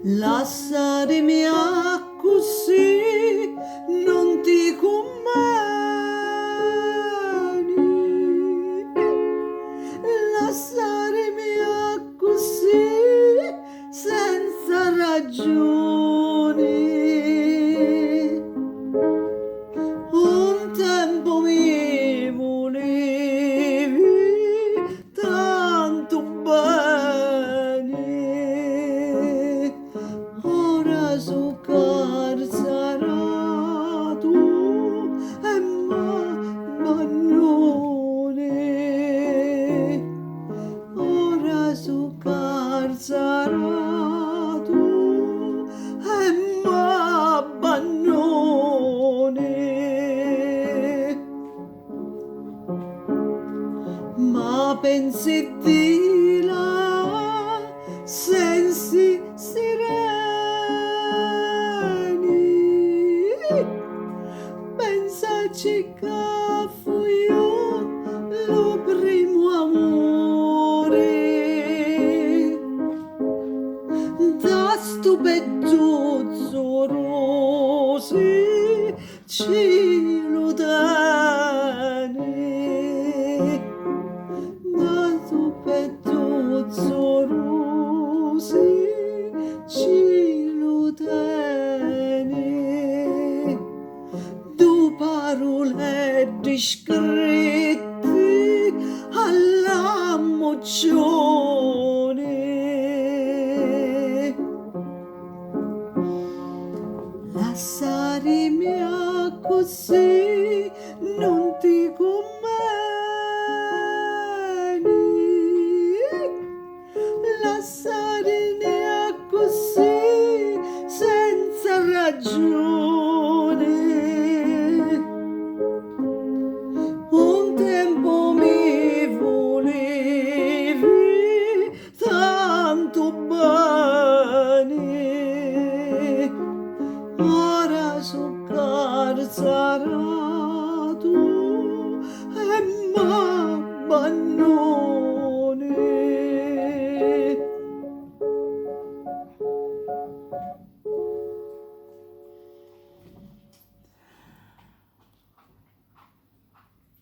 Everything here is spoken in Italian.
Lasciarmi così non ti conviene, lasciarmi così senza ragione. Un tempo mi volevi tanto bene, ora so carzarato e m'abbandoni, ora so carzarato e m'abbandoni. Ma pensi di là sensi sereni, pensaci che fui io lo primo amore, da stupeduzzo rosy cielo dane, da stupeduzzo rosy cielo dane, du parole discrete alla mocione. Lasciarmi così non ti conviene, lasciarmi così senza ragione. Un tempo mi volevi tanto bene, ora so carzarato e m'abbandoni.